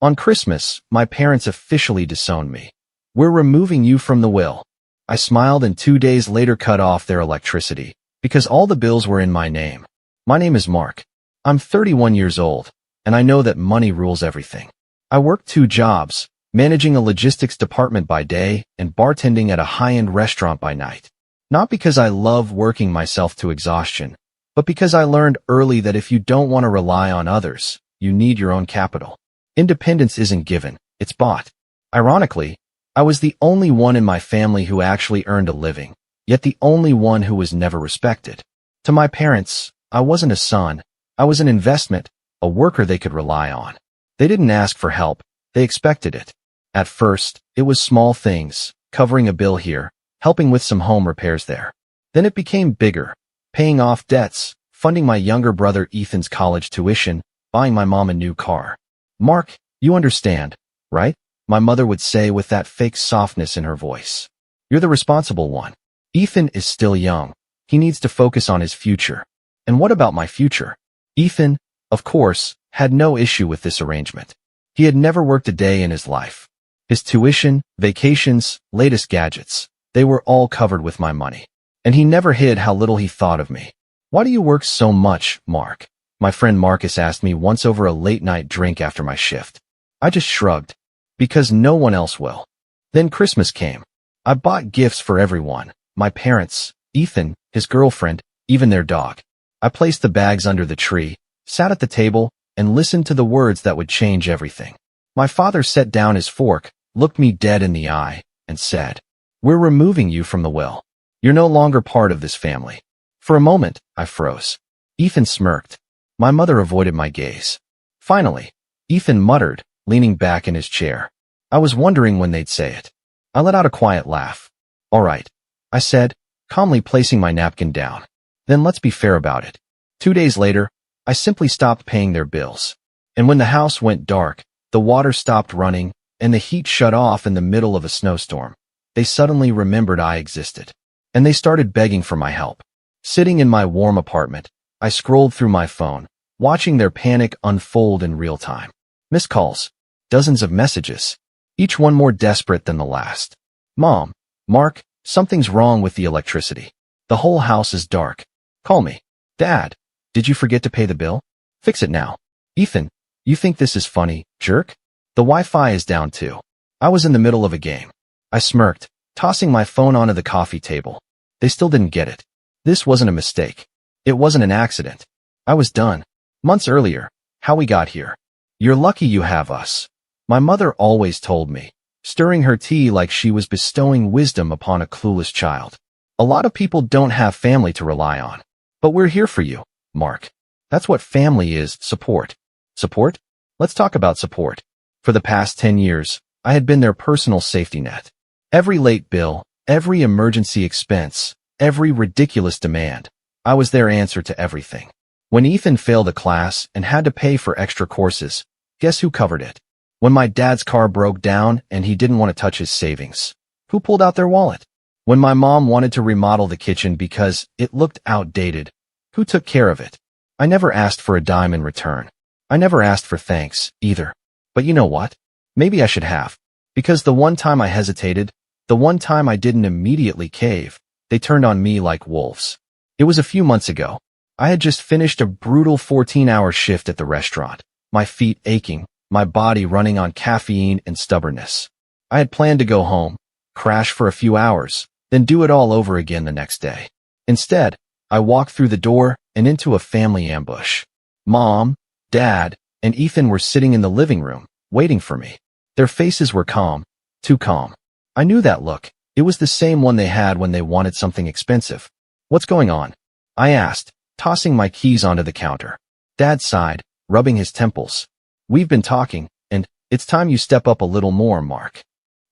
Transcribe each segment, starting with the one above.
On Christmas, my parents officially disowned me. We're removing you from the will. I smiled and 2 days later cut off their electricity, because all the bills were in my name. My name is Mark. I'm 31 years old, and I know that money rules everything. I work 2 jobs, managing a logistics department by day and bartending at a high-end restaurant by night. Not because I love working myself to exhaustion, but because I learned early that if you don't want to rely on others, you need your own capital. Independence isn't given, it's bought. Ironically, I was the only one in my family who actually earned a living, yet the only one who was never respected. To my parents, I wasn't a son, I was an investment, a worker they could rely on. They didn't ask for help, they expected it. At first, it was small things, covering a bill here, helping with some home repairs there. Then it became bigger, paying off debts, funding my younger brother Ethan's college tuition, buying my mom a new car. Mark, you understand, right? My mother would say with that fake softness in her voice. You're the responsible one. Ethan is still young. He needs to focus on his future. And what about my future? Ethan, of course, had no issue with this arrangement. He had never worked a day in his life. His tuition, vacations, latest gadgets, they were all covered with my money. And he never hid how little he thought of me. Why do you work so much, Mark? My friend Marcus asked me once over a late-night drink after my shift. I just shrugged. Because no one else will. Then Christmas came. I bought gifts for everyone. My parents, Ethan, his girlfriend, even their dog. I placed the bags under the tree, sat at the table, and listened to the words that would change everything. My father set down his fork, looked me dead in the eye, and said, "We're removing you from the will. You're no longer part of this family." For a moment, I froze. Ethan smirked. My mother avoided my gaze. Finally, Ethan muttered, leaning back in his chair. I was wondering when they'd say it. I let out a quiet laugh. "All right," I said, calmly placing my napkin down. "Then let's be fair about it." 2 days later, I simply stopped paying their bills. And when the house went dark, the water stopped running, and the heat shut off in the middle of a snowstorm, they suddenly remembered I existed. And they started begging for my help. Sitting in my warm apartment, I scrolled through my phone, watching their panic unfold in real time. Missed calls, dozens of messages, each one more desperate than the last. "Mom, Mark, something's wrong with the electricity. The whole house is dark. Call me." "Dad, did you forget to pay the bill? Fix it now." "Ethan, you think this is funny, jerk? The Wi-Fi is down too." I was in the middle of a game. I smirked, tossing my phone onto the coffee table. They still didn't get it. This wasn't a mistake. It wasn't an accident. I was done. Months earlier, how we got here. "You're lucky you have us," my mother always told me, stirring her tea like she was bestowing wisdom upon a clueless child. "A lot of people don't have family to rely on. But we're here for you, Mark. That's what family is, support." Support? Let's talk about support. For the past 10 years, I had been their personal safety net. Every late bill, every emergency expense, every ridiculous demand, I was their answer to everything. When Ethan failed a class and had to pay for extra courses, guess who covered it? When my dad's car broke down and he didn't want to touch his savings, who pulled out their wallet? When my mom wanted to remodel the kitchen because it looked outdated, who took care of it? I never asked for a dime in return. I never asked for thanks, either. But you know what? Maybe I should have. Because the one time I hesitated, the one time I didn't immediately cave, they turned on me like wolves. It was a few months ago. I had just finished a brutal 14-hour shift at the restaurant, my feet aching, my body running on caffeine and stubbornness. I had planned to go home, crash for a few hours, then do it all over again the next day. Instead, I walked through the door and into a family ambush. Mom, Dad, and Ethan were sitting in the living room, waiting for me. Their faces were calm, too calm. I knew that look. It was the same one they had when they wanted something expensive. "What's going on?" I asked, tossing my keys onto the counter. Dad sighed, rubbing his temples. "We've been talking, and it's time you step up a little more, Mark."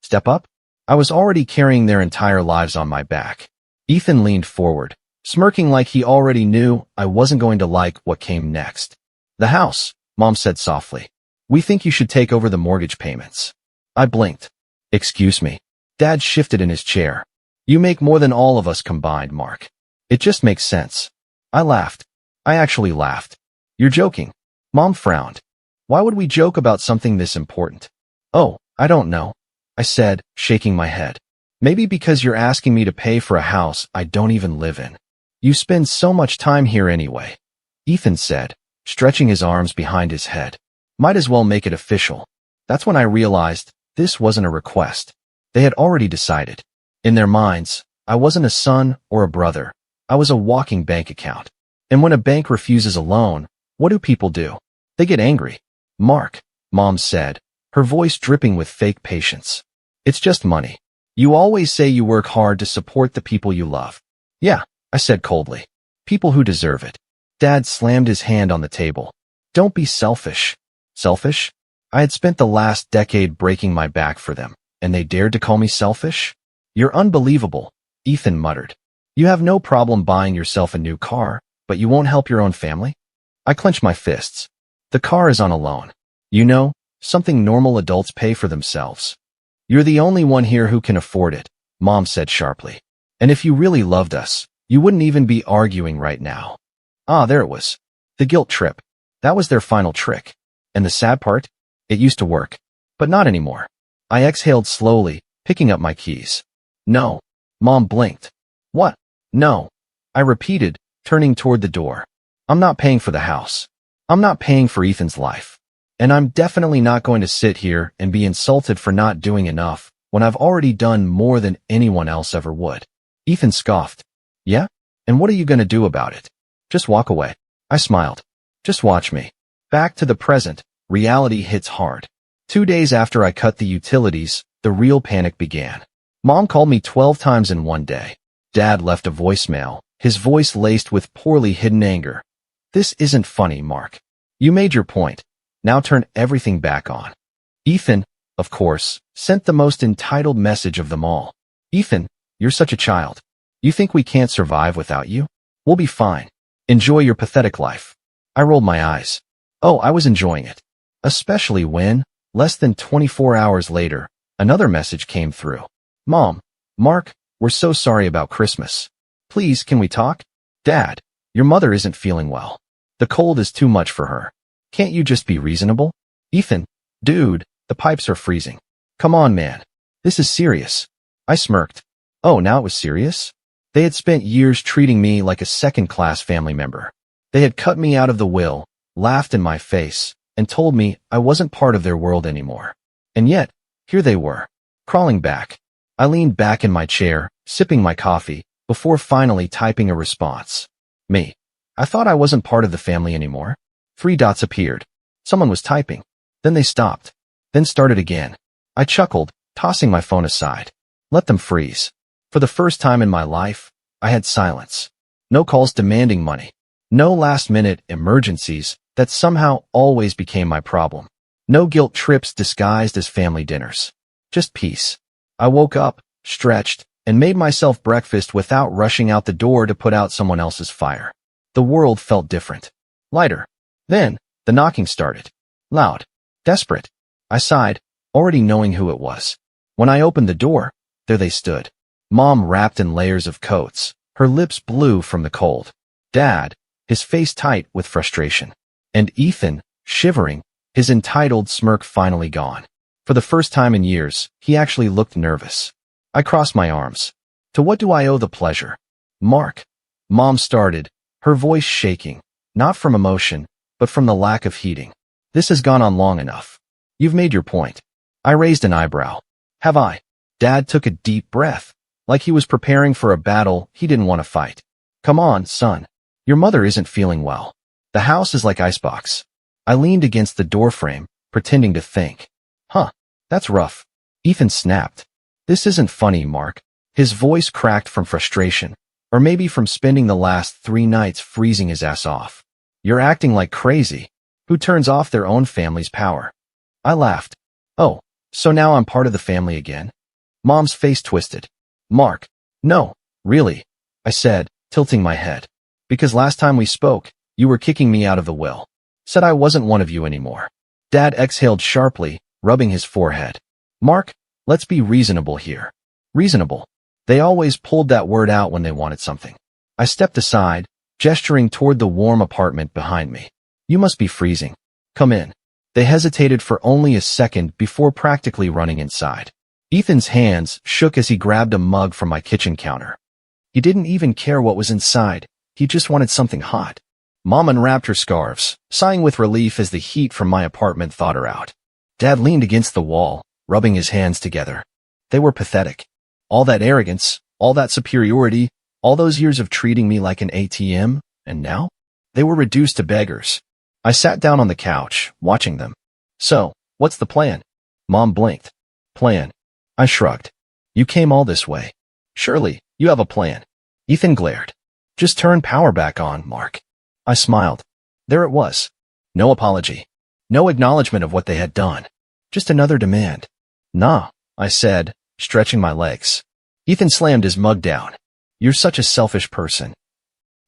Step up? I was already carrying their entire lives on my back. Ethan leaned forward, smirking like he already knew I wasn't going to like what came next. "The house," Mom said softly. "We think you should take over the mortgage payments." I blinked. "Excuse me." Dad shifted in his chair. "You make more than all of us combined, Mark. It just makes sense." I laughed. I actually laughed. "You're joking." Mom frowned. Why would we joke about something this important? Oh, I don't know, I said, shaking my head. Maybe because you're asking me to pay for a house I don't even live in. You spend so much time here anyway, Ethan said, stretching his arms behind his head. Might as well make it official. That's when I realized this wasn't a request. They had already decided. In their minds, I wasn't a son or a brother. I was a walking bank account. And when a bank refuses a loan, what do people do? They get angry. Mark, Mom said, her voice dripping with fake patience. It's just money. You always say you work hard to support the people you love. Yeah, I said coldly. People who deserve it. Dad slammed his hand on the table. Don't be selfish. Selfish? I had spent the last decade breaking my back for them, and they dared to call me selfish? You're unbelievable, Ethan muttered. You have no problem buying yourself a new car, but you won't help your own family? I clenched my fists. The car is on a loan. You know, something normal adults pay for themselves. You're the only one here who can afford it, Mom said sharply. And if you really loved us, you wouldn't even be arguing right now. Ah, there it was. The guilt trip. That was their final trick. And the sad part? It used to work. But not anymore. I exhaled slowly, picking up my keys. No. Mom blinked. What? No. I repeated, turning toward the door. I'm not paying for the house. I'm not paying for Ethan's life. And I'm definitely not going to sit here and be insulted for not doing enough when I've already done more than anyone else ever would. Ethan scoffed. Yeah? And what are you going to do about it? Just walk away. I smiled. Just watch me. Back to the present, reality hits hard. 2 days after I cut the utilities, the real panic began. Mom called me 12 times in one day. Dad left a voicemail, his voice laced with poorly hidden anger. This isn't funny, Mark. You made your point. Now turn everything back on. Ethan, of course, sent the most entitled message of them all. Ethan, you're such a child. You think we can't survive without you? We'll be fine. Enjoy your pathetic life. I rolled my eyes. Oh, I was enjoying it. Especially when, less than 24 hours later, another message came through. Mom, Mark, we're so sorry about Christmas. Please, can we talk? Dad, your mother isn't feeling well. The cold is too much for her. Can't you just be reasonable? Ethan, dude, the pipes are freezing. Come on, man. This is serious. I smirked. Oh, now it was serious? They had spent years treating me like a second-class family member. They had cut me out of the will, laughed in my face, and told me I wasn't part of their world anymore. And yet, here they were, crawling back. I leaned back in my chair, sipping my coffee, before finally typing a response. Me. I thought I wasn't part of the family anymore. 3 dots appeared. Someone was typing. Then they stopped. Then started again. I chuckled, tossing my phone aside. Let them freeze. For the first time in my life, I had silence. No calls demanding money. No last-minute emergencies that somehow always became my problem. No guilt trips disguised as family dinners. Just peace. I woke up, stretched, and made myself breakfast without rushing out the door to put out someone else's fire. The world felt different. Lighter. Then, the knocking started. Loud. Desperate. I sighed, already knowing who it was. When I opened the door, there they stood. Mom wrapped in layers of coats, her lips blue from the cold. Dad, his face tight with frustration. And Ethan, shivering, his entitled smirk finally gone. For the first time in years, he actually looked nervous. I crossed my arms. To what do I owe the pleasure? Mark. Mom started, her voice shaking, not from emotion, but from the lack of heating. This has gone on long enough. You've made your point. I raised an eyebrow. Have I? Dad took a deep breath, like he was preparing for a battle he didn't want to fight. Come on, son. Your mother isn't feeling well. The house is like icebox. I leaned against the doorframe, pretending to think. Huh, that's rough. Ethan snapped. This isn't funny, Mark. His voice cracked from frustration, or maybe from spending the last 3 nights freezing his ass off. You're acting like crazy. Who turns off their own family's power? I laughed. Oh, so now I'm part of the family again? Mom's face twisted. Mark. No, really, I said, tilting my head. Because last time we spoke, you were kicking me out of the will. Said I wasn't one of you anymore. Dad exhaled sharply, rubbing his forehead. Mark, let's be reasonable here. Reasonable. They always pulled that word out when they wanted something. I stepped aside, gesturing toward the warm apartment behind me. You must be freezing. Come in. They hesitated for only a second before practically running inside. Ethan's hands shook as he grabbed a mug from my kitchen counter. He didn't even care what was inside. He just wanted something hot. Mom unwrapped her scarves, sighing with relief as the heat from my apartment thawed her out. Dad leaned against the wall, rubbing his hands together. They were pathetic. All that arrogance, all that superiority, all those years of treating me like an ATM, and now? They were reduced to beggars. I sat down on the couch, watching them. So, what's the plan? Mom blinked. Plan? I shrugged. You came all this way. Surely, you have a plan. Ethan glared. Just turn power back on, Mark. I smiled. There it was. No apology. No acknowledgement of what they had done. Just another demand. Nah, I said, stretching my legs. Ethan slammed his mug down. You're such a selfish person.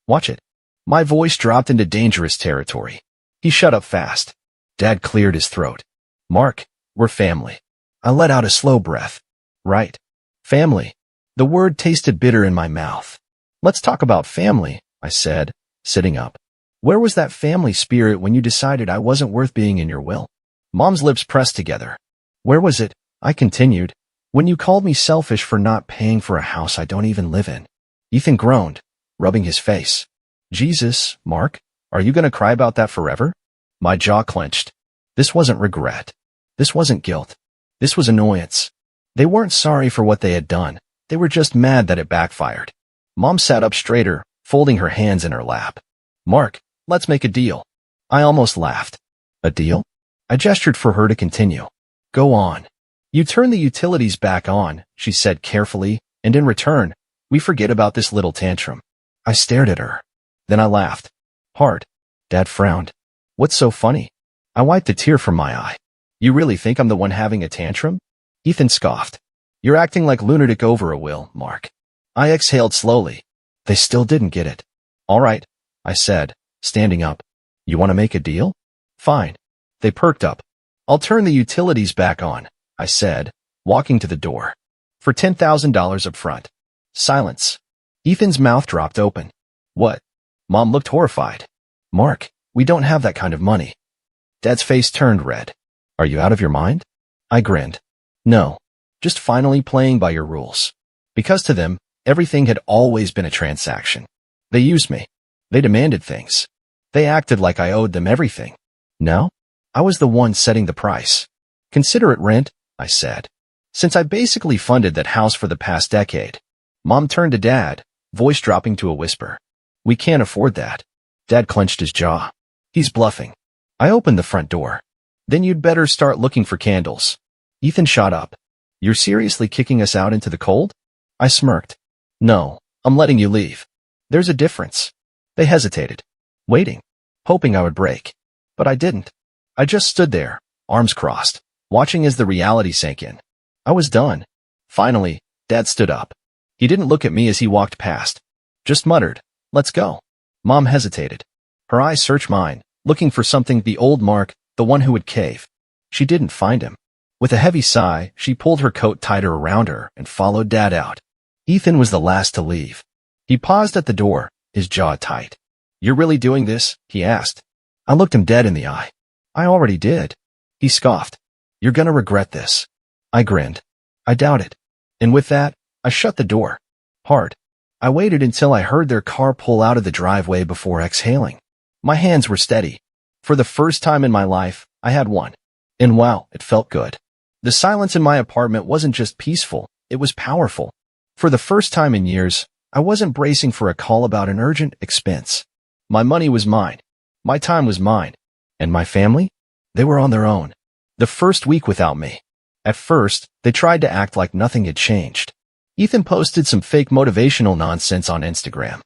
Watch it. My voice dropped into dangerous territory. He shut up fast. Dad cleared his throat. Mark, we're family. I let out a slow breath. Right. Family. The word tasted bitter in my mouth. Let's talk about family, I said, sitting up. Where was that family spirit when you decided I wasn't worth being in your will? Mom's lips pressed together. Where was it? I continued. When you called me selfish for not paying for a house I don't even live in. Ethan groaned, rubbing his face. Jesus, Mark, are you going to cry about that forever? My jaw clenched. This wasn't regret. This wasn't guilt. This was annoyance. They weren't sorry for what they had done. They were just mad that it backfired. Mom sat up straighter, folding her hands in her lap. Mark, let's make a deal. I almost laughed. A deal? I gestured for her to continue. Go on. You turn the utilities back on, she said carefully, and in return, we forget about this little tantrum. I stared at her. Then I laughed. Hard. Dad frowned. What's so funny? I wiped a tear from my eye. You really think I'm the one having a tantrum? Ethan scoffed. You're acting like lunatic over a will, Mark. I exhaled slowly. They still didn't get it. All right, I said, standing up. You want to make a deal? Fine. They perked up. I'll turn the utilities back on, I said, walking to the door. For $10,000 up front. Silence. Ethan's mouth dropped open. What? Mom looked horrified. Mark, we don't have that kind of money. Dad's face turned red. Are you out of your mind? I grinned. No. Just finally playing by your rules. Because to them, everything had always been a transaction. They used me. They demanded things. They acted like I owed them everything. No? I was the one setting the price. Consider it rent, I said. Since I basically funded that house for the past decade. Mom turned to Dad, voice dropping to a whisper. We can't afford that. Dad clenched his jaw. He's bluffing. I opened the front door. Then you'd better start looking for candles. Ethan shot up. You're seriously kicking us out into the cold? I smirked. No, I'm letting you leave. There's a difference. They hesitated, waiting, hoping I would break. But I didn't. I just stood there, arms crossed, watching as the reality sank in. I was done. Finally, Dad stood up. He didn't look at me as he walked past. Just muttered, let's go. Mom hesitated. Her eyes searched mine, looking for something, the old Mark, the one who would cave. She didn't find him. With a heavy sigh, she pulled her coat tighter around her and followed Dad out. Ethan was the last to leave. He paused at the door, his jaw tight. You're really doing this? He asked. I looked him dead in the eye. I already did. He scoffed. You're gonna regret this. I grinned. I doubt it. And with that, I shut the door. Hard. I waited until I heard their car pull out of the driveway before exhaling. My hands were steady. For the first time in my life, I had one. And wow, it felt good. The silence in my apartment wasn't just peaceful, it was powerful. For the first time in years, I wasn't bracing for a call about an urgent expense. My money was mine. My time was mine. And my family? They were on their own. The first week without me. At first, they tried to act like nothing had changed. Ethan posted some fake motivational nonsense on Instagram.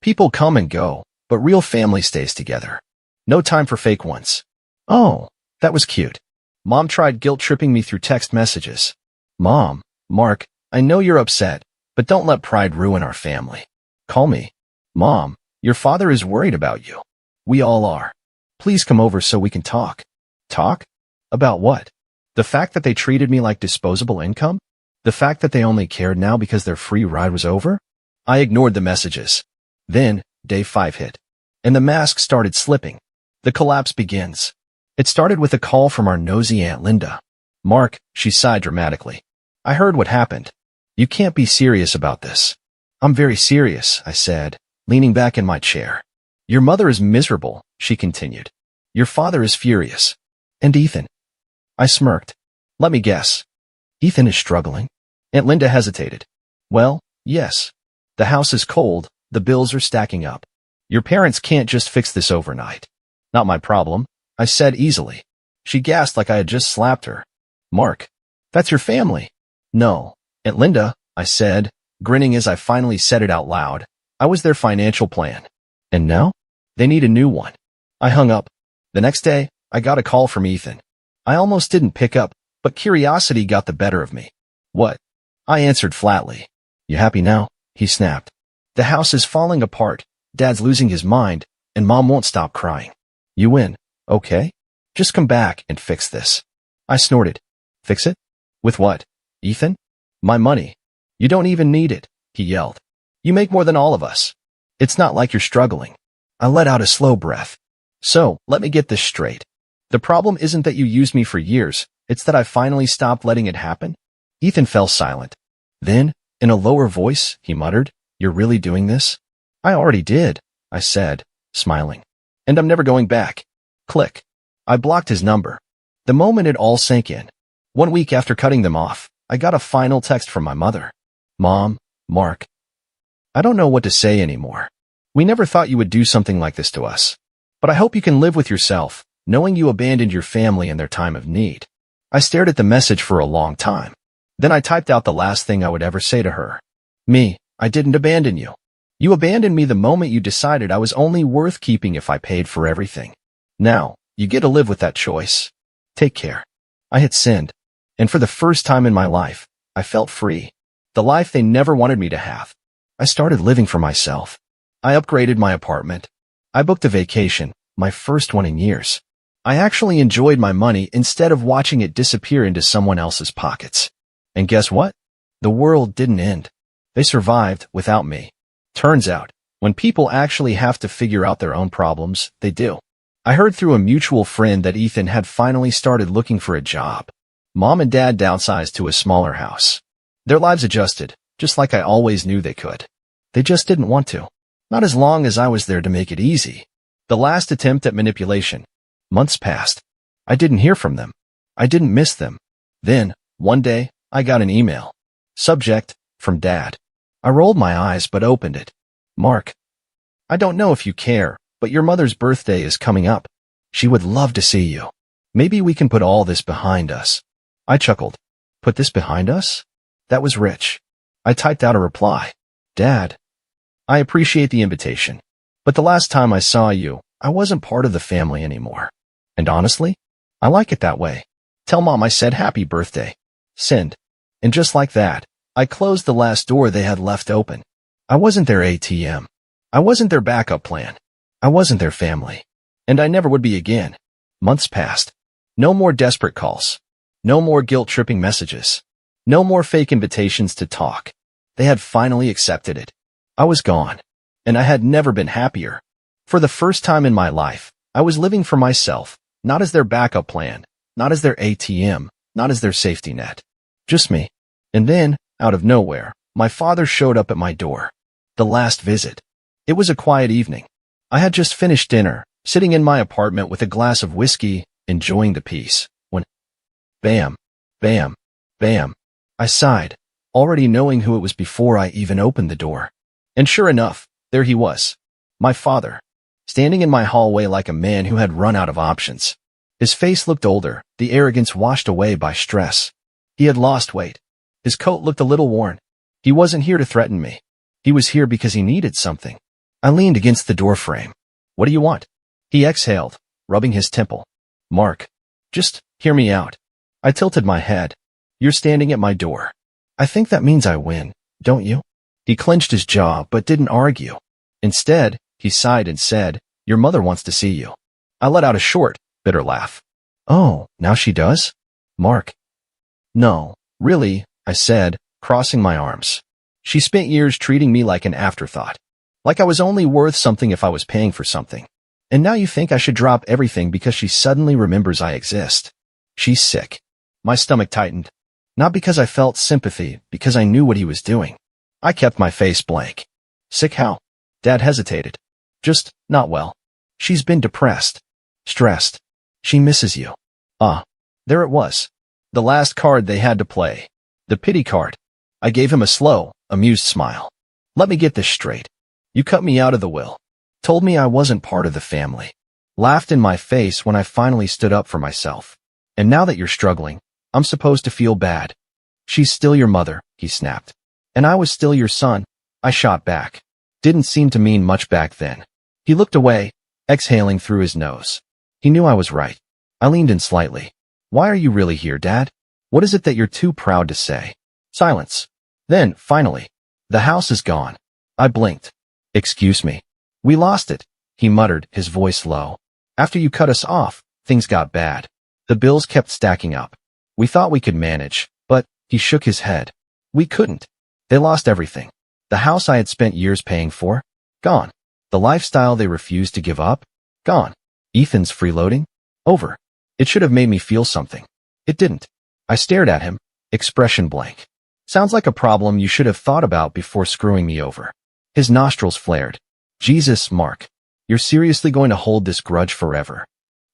People come and go, but real family stays together. No time for fake ones. Oh, that was cute. Mom tried guilt-tripping me through text messages. Mom, Mark, I know you're upset, but don't let pride ruin our family. Call me. Mom, your father is worried about you. We all are. Please come over so we can talk. Talk? About what? The fact that they treated me like disposable income? The fact that they only cared now because their free ride was over? I ignored the messages. Then, day 5 hit. And the mask started slipping. The collapse begins. It started with a call from our nosy Aunt Linda. Mark, she sighed dramatically. I heard what happened. You can't be serious about this. I'm very serious, I said, leaning back in my chair. Your mother is miserable, she continued. Your father is furious. And Ethan? I smirked. Let me guess. Ethan is struggling? Aunt Linda hesitated. Well, yes. The house is cold, the bills are stacking up. Your parents can't just fix this overnight. Not my problem, I said easily. She gasped like I had just slapped her. Mark, that's your family. No, Aunt Linda, I said, grinning as I finally said it out loud. I was their financial plan. And now? They need a new one. I hung up. The next day, I got a call from Ethan. I almost didn't pick up, but curiosity got the better of me. What? I answered flatly. You happy now? He snapped. The house is falling apart, Dad's losing his mind, and Mom won't stop crying. You win, okay? Just come back and fix this. I snorted. Fix it? With what? Ethan? My money. You don't even need it, he yelled. You make more than all of us. It's not like you're struggling. I let out a slow breath. So, let me get this straight. The problem isn't that you used me for years, it's that I finally stopped letting it happen? Ethan fell silent. Then, in a lower voice, he muttered, You're really doing this? I already did, I said, smiling. And I'm never going back. Click. I blocked his number. The moment it all sank in. 1 week after cutting them off, I got a final text from my mother. Mom, Mark. I don't know what to say anymore. We never thought you would do something like this to us. But I hope you can live with yourself, knowing you abandoned your family in their time of need. I stared at the message for a long time. Then I typed out the last thing I would ever say to her. Me, I didn't abandon you. You abandoned me the moment you decided I was only worth keeping if I paid for everything. Now, you get to live with that choice. Take care. I had sinned. And for the first time in my life, I felt free. The life they never wanted me to have. I started living for myself. I upgraded my apartment. I booked a vacation, my first one in years. I actually enjoyed my money instead of watching it disappear into someone else's pockets. And guess what? The world didn't end. They survived without me. Turns out, when people actually have to figure out their own problems, they do. I heard through a mutual friend that Ethan had finally started looking for a job. Mom and Dad downsized to a smaller house. Their lives adjusted, just like I always knew they could. They just didn't want to. Not as long as I was there to make it easy. The last attempt at manipulation. Months passed. I didn't hear from them. I didn't miss them. Then, one day, I got an email. Subject, from Dad. I rolled my eyes but opened it. Mark. I don't know if you care, but your mother's birthday is coming up. She would love to see you. Maybe we can put all this behind us. I chuckled. Put this behind us? That was rich. I typed out a reply. Dad. I appreciate the invitation. But the last time I saw you, I wasn't part of the family anymore. And honestly, I like it that way. Tell Mom I said happy birthday. Send. And just like that, I closed the last door they had left open. I wasn't their ATM. I wasn't their backup plan. I wasn't their family. And I never would be again. Months passed. No more desperate calls. No more guilt-tripping messages. No more fake invitations to talk. They had finally accepted it. I was gone. And I had never been happier. For the first time in my life, I was living for myself, not as their backup plan, not as their ATM, not as their safety net. Just me. And then, out of nowhere, my father showed up at my door. The last visit. It was a quiet evening. I had just finished dinner, sitting in my apartment with a glass of whiskey, enjoying the peace, when bam, bam, bam. I sighed, already knowing who it was before I even opened the door. And sure enough, there he was. My father. Standing in my hallway like a man who had run out of options. His face looked older, the arrogance washed away by stress. He had lost weight. His coat looked a little worn. He wasn't here to threaten me. He was here because he needed something. I leaned against the doorframe. What do you want? He exhaled, rubbing his temple. Mark. Just hear me out. I tilted my head. You're standing at my door. I think that means I win, don't you? He clenched his jaw but didn't argue. Instead, he sighed and said, Your mother wants to see you. I let out a short, bitter laugh. Oh, now she does? Mark. No, really, I said, crossing my arms. She spent years treating me like an afterthought. Like I was only worth something if I was paying for something. And now you think I should drop everything because she suddenly remembers I exist. She's sick. My stomach tightened. Not because I felt sympathy, because I knew what he was doing. I kept my face blank. Sick how? Dad hesitated. Just, not well. She's been depressed. Stressed. She misses you. There it was. The last card they had to play. The pity card. I gave him a slow, amused smile. Let me get this straight. You cut me out of the will. Told me I wasn't part of the family. Laughed in my face when I finally stood up for myself. And now that you're struggling, I'm supposed to feel bad. She's still your mother, he snapped. And I was still your son, I shot back. Didn't seem to mean much back then. He looked away, exhaling through his nose. He knew I was right. I leaned in slightly. Why are you really here, Dad? What is it that you're too proud to say? Silence. Then, finally, the house is gone. I blinked. Excuse me. We lost it, he muttered, his voice low. After you cut us off, things got bad. The bills kept stacking up. We thought we could manage, but, he shook his head. We couldn't. They lost everything. The house I had spent years paying for? Gone. The lifestyle they refused to give up? Gone. Ethan's freeloading? Over. It should have made me feel something. It didn't. I stared at him, expression blank. Sounds like a problem you should have thought about before screwing me over. His nostrils flared. Jesus, Mark. You're seriously going to hold this grudge forever?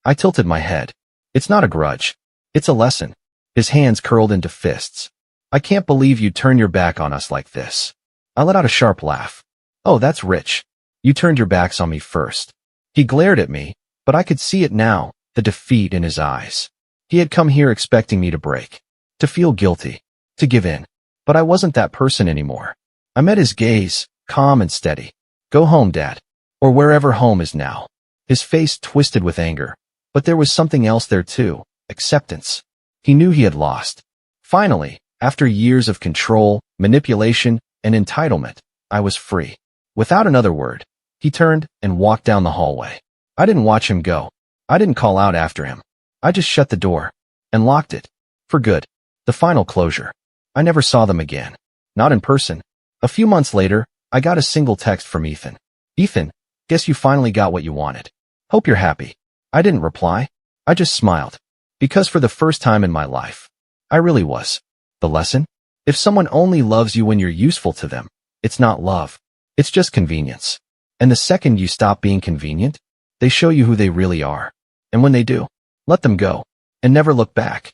I tilted my head. It's not a grudge. It's a lesson. His hands curled into fists. I can't believe you turn your back on us like this. I let out a sharp laugh. Oh, that's rich. You turned your backs on me first. He glared at me, but I could see it now, the defeat in his eyes. He had come here expecting me to break, to feel guilty, to give in. But I wasn't that person anymore. I met his gaze, calm and steady. Go home, Dad. Or wherever home is now. His face twisted with anger. But there was something else there too, acceptance. He knew he had lost. Finally, after years of control, manipulation, and entitlement, I was free. Without another word, he turned and walked down the hallway. I didn't watch him go. I didn't call out after him. I just shut the door and locked it. For good. The final closure. I never saw them again. Not in person. A few months later, I got a single text from Ethan. Ethan, guess you finally got what you wanted. Hope you're happy. I didn't reply. I just smiled. Because for the first time in my life, I really was. The lesson? If someone only loves you when you're useful to them, it's not love. It's just convenience. And the second you stop being convenient, they show you who they really are. And when they do, let them go. And never look back.